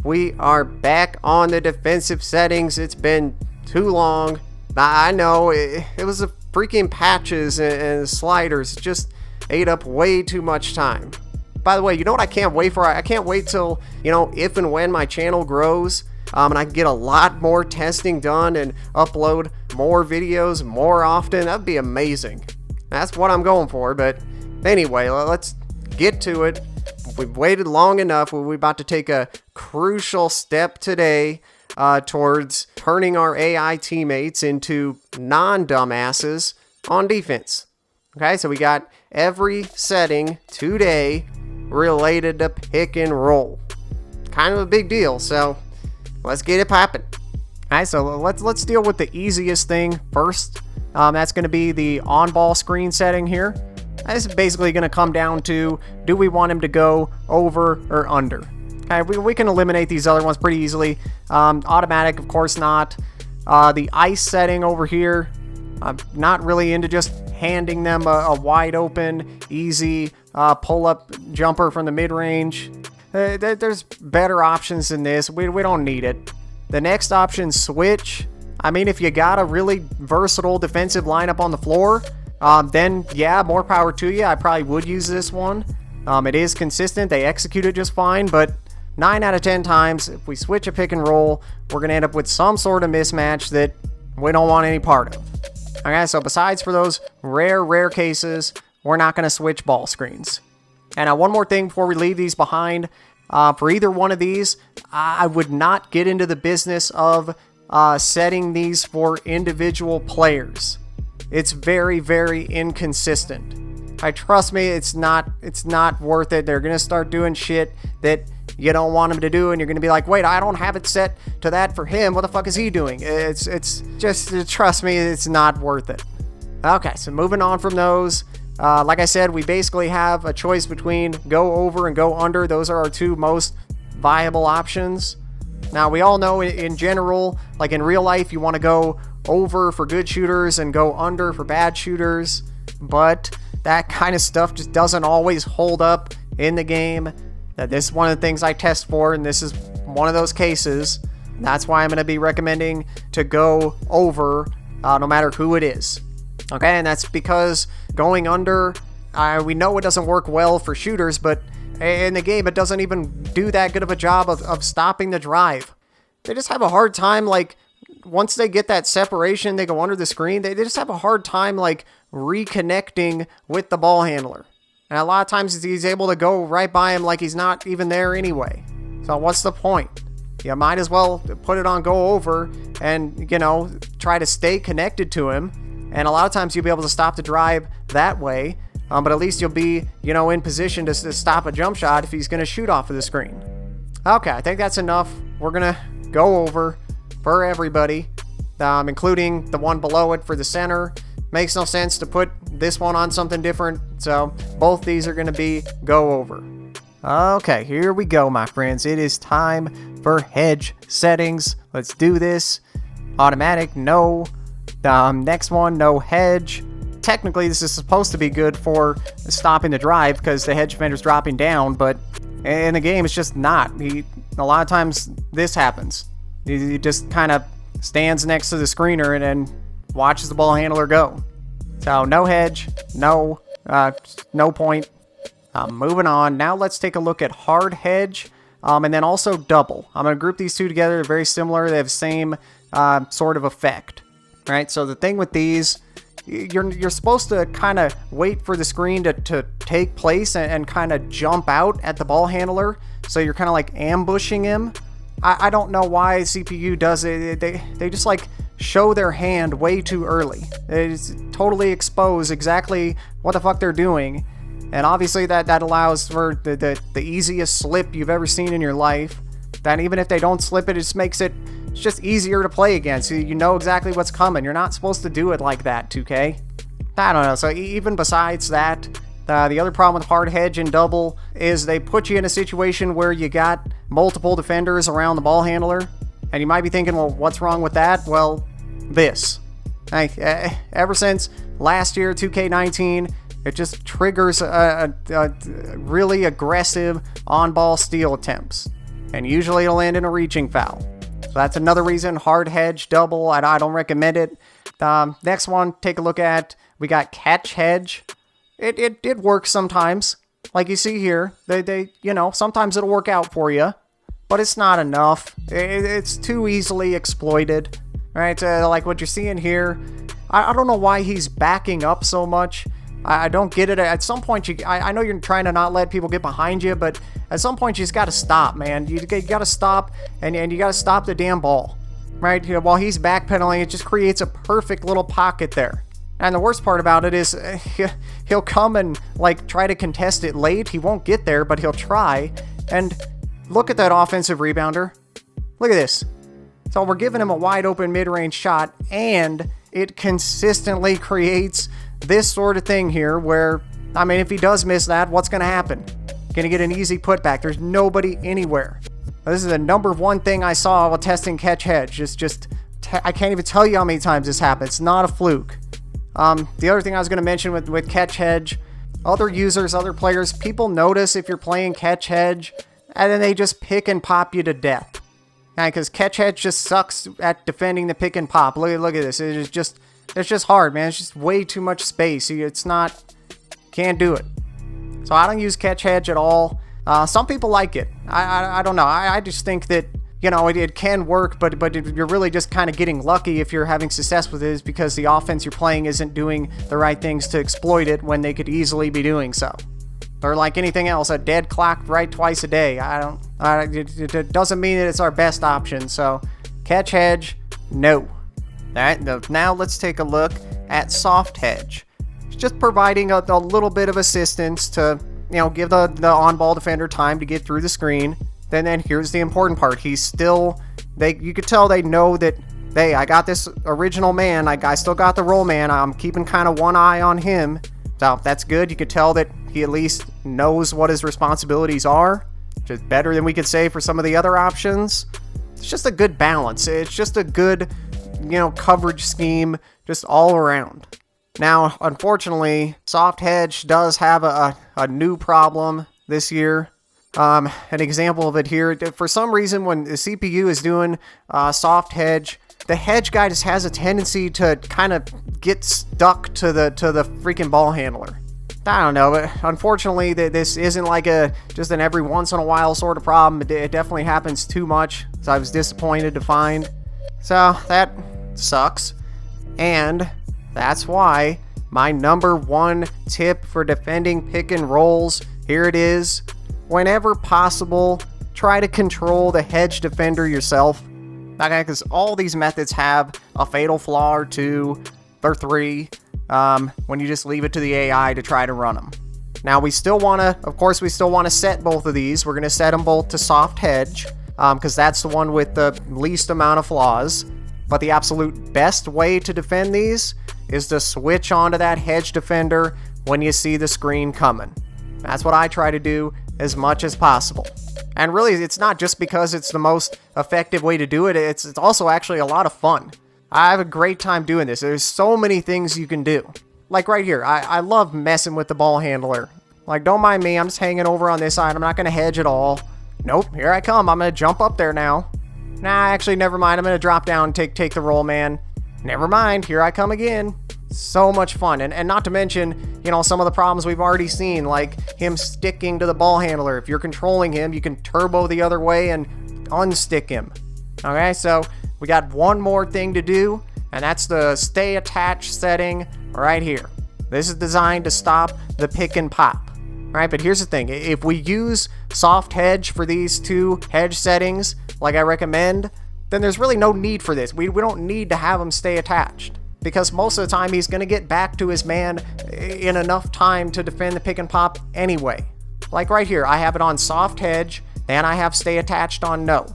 We are back on the defensive settings. It's been too long. I know it was the freaking patches and sliders. It just ate up way too much time. By the way, you know what I can't wait for? I can't wait till, if and when my channel grows, and I can get a lot more testing done and upload more videos more often. That'd be amazing. That's what I'm going for. But anyway, let's get to it. We've waited long enough. We're about to take a crucial step today towards turning our AI teammates into non-dumbasses on defense. Okay, so we got every setting today related to pick and roll. Kind of a big deal, so let's get it popping. Alright, so let's deal with the easiest thing first. That's going to be the on-ball screen setting here. This is basically going to come down to, do we want him to go over or under? Okay, we can eliminate these other ones pretty easily. Automatic, of course not. The ice setting over here, I'm not really into just handing them a wide open, easy pull-up jumper from the mid-range. There's better options than this. We don't need it. The next option, switch. I mean, if you got a really versatile defensive lineup on the floor, then yeah, more power to you. I probably would use this one. It is consistent. They execute it just fine, but 9 out of 10 times, if we switch a pick and roll, we're going to end up with some sort of mismatch that we don't want any part of. Okay, so besides for those rare cases, we're not going to switch ball screens. And one more thing before we leave these behind. For either one of these, I would not get into the business of setting these for individual players. It's very inconsistent. Trust me, it's not worth it. They're gonna start doing shit that you don't want them to do, and you're gonna be like, wait, I don't have it set to that for him. What the fuck is he doing? It's just, trust me, it's not worth it. Okay, so moving on from those. Like I said, we basically have a choice between go over and go under. Those are our two most viable options. Now, we all know in general, like in real life, you want to go over for good shooters and go under for bad shooters, but that kind of stuff just doesn't always hold up in the game. This is one of the things I test for, and this is one of those cases. That's why I'm going to be recommending to go over no matter who it is. Okay, and that's because going under, we know it doesn't work well for shooters, but in the game, it doesn't even do that good of a job of stopping the drive. They just have a hard time, like, once they get that separation, they go under the screen, they just have a hard time, like, reconnecting with the ball handler. And a lot of times, he's able to go right by him like he's not even there anyway. So what's the point? You might as well put it on go over and, try to stay connected to him. And a lot of times you'll be able to stop the drive that way. But at least you'll be, in position to stop a jump shot if he's going to shoot off of the screen. Okay, I think that's enough. We're going to go over for everybody, including the one below it for the center. Makes no sense to put this one on something different. So both these are going to be go over. Okay, here we go, my friends. It is time for hedge settings. Let's do this. Automatic, no. Next one, no hedge. Technically, this is supposed to be good for stopping the drive because the hedge defender's dropping down, but in the game, it's just not. A lot of times, this happens. He just kind of stands next to the screener and then watches the ball handler go. So, no hedge, no point. Moving on. Now, let's take a look at hard hedge, and then also double. I'm going to group these two together. They're very similar. They have the same sort of effect. Right? So, the thing with these, you're supposed to kind of wait for the screen to take place and kind of jump out at the ball handler. So you're kind of like ambushing him. I don't know why CPU does it. They just like show their hand way too early. They totally expose exactly what the fuck they're doing. And obviously that allows for the easiest slip you've ever seen in your life. That even if they don't slip it, it just makes it just easier to play against. So you know exactly what's coming. You're not supposed to do it like that, 2K. I don't know. So even besides that, the other problem with hard hedge and double is they put you in a situation where you got multiple defenders around the ball handler. And you might be thinking, well, what's wrong with that? Well, this. Ever since last year, 2K19, it just triggers a really aggressive on-ball steal attempts. and usually it'll end in a reaching foul. So that's another reason, hard hedge, double, I don't recommend it. Next one, take a look at, we got catch hedge. It works sometimes. Like you see here, sometimes it'll work out for you, but it's not enough. It's too easily exploited, right? Like what you're seeing here, I don't know why he's backing up so much. I don't get it. At some point, I know you're trying to not let people get behind you, but at some point you just got to stop, man. You got to stop, and you got to stop the damn ball, right? While he's backpedaling, it just creates a perfect little pocket there. And the worst part about it is he'll come and like try to contest it late. He won't get there, but he'll try. And look at that offensive rebounder. Look at this. So we're giving him a wide open mid-range shot, and it consistently creates this sort of thing here where, I mean, if he does miss that, what's going to happen? Going to get an easy putback. There's nobody anywhere. This is the number one thing I saw while testing catch hedge. I can't even tell you how many times this happens. It's not a fluke. The other thing I was going to mention with catch hedge, other users, other players, people notice if you're playing catch hedge, and then they just pick and pop you to death. Because catch hedge just sucks at defending the pick and pop. Look at this. It's just hard, man. It's just way too much space. Can't do it. So I don't use catch hedge at all. Some people like it. I don't know. I just think that, it can work, but you're really just kind of getting lucky if you're having success with it, is because the offense you're playing isn't doing the right things to exploit it when they could easily be doing so. Or like anything else, a dead clock right twice a day. It doesn't mean that it's our best option. So catch hedge, no. Alright, now let's take a look at soft hedge. It's just providing a little bit of assistance to, give the on-ball defender time to get through the screen. Then here's the important part. You could tell they know that, hey, I got this original man. I still got the roll man. I'm keeping kind of one eye on him. So that's good. You could tell that he at least knows what his responsibilities are, which is better than we could say for some of the other options. It's just a good balance. It's just a good, coverage scheme just all around. Now, unfortunately, soft hedge does have a new problem this year. An example of it here, for some reason when the CPU is doing soft hedge, the hedge guy just has a tendency to kind of get stuck to the freaking ball handler. I don't know, but unfortunately this isn't like just an every once in a while sort of problem. It definitely happens too much, so I was disappointed to find. So that sucks, and that's why my number one tip for defending pick and rolls, here it is. Whenever possible, try to control the hedge defender yourself. Okay, because all these methods have a fatal flaw or two or three when you just leave it to the AI to try to run them. Now we still want to set both of these. We're going to set them both to soft hedge because that's the one with the least amount of flaws. But the absolute best way to defend these is to switch onto that hedge defender when you see the screen coming. That's what I try to do as much as possible. And really, it's not just because it's the most effective way to do it, it's also actually a lot of fun. I have a great time doing this. There's so many things you can do. Like right here, I love messing with the ball handler. Like, don't mind me, I'm just hanging over on this side, I'm not going to hedge at all. Nope, here I come, I'm going to jump up there now. Nah, actually, never mind, I'm going to drop down and take the roll, man. Never mind, here I come again. So much fun, and not to mention, some of the problems we've already seen, like him sticking to the ball handler. If you're controlling him, you can turbo the other way and unstick him. Okay, so we got one more thing to do, and that's the stay attached setting right here. This is designed to stop the pick and pop. Right, but here's the thing. If we use soft hedge for these two hedge settings, like I recommend, then there's really no need for this. We don't need to have him stay attached, because most of the time he's going to get back to his man in enough time to defend the pick and pop anyway. Like right here, I have it on soft hedge, and I have stay attached on no.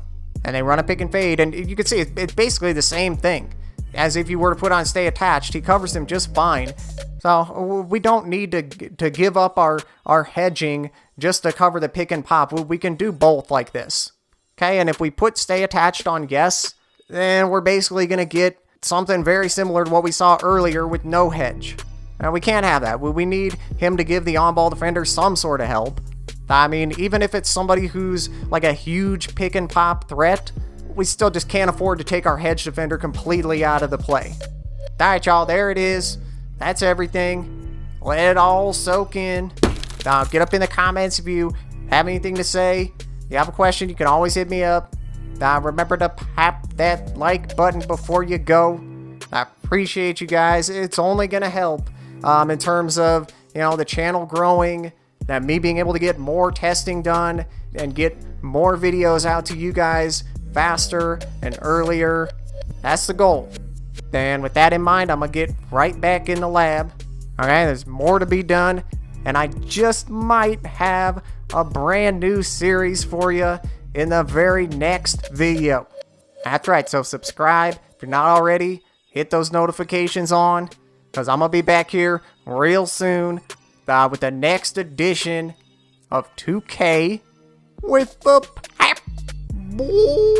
And they run a pick and fade, and you can see it's basically the same thing as if you were to put on stay attached. He covers them just fine. So we don't need to give up our hedging just to cover the pick and pop. We can do both like this. Okay, and if we put stay attached on yes, then we're basically going to get something very similar to what we saw earlier with no hedge. Now, we can't have that. We need him to give the on-ball defender some sort of help. I mean, even if it's somebody who's like a huge pick and pop threat, we still just can't afford to take our Hedge Defender completely out of the play. Alright, y'all, there it is. That's everything. Let it all soak in. Get up in the comments if you have anything to say. If you have a question, you can always hit me up. Remember to tap that like button before you go. I appreciate you guys. It's only going to help in terms of, the channel growing, that me being able to get more testing done and get more videos out to you guys faster and earlier. That's the goal. And with that in mind, I'm going to get right back in the lab. Okay, there's more to be done. And I just might have a brand new series for you in the very next video. That's right, so subscribe if you're not already. Hit those notifications on, because I'm going to be back here real soon with the next edition of 2K with the Popboy.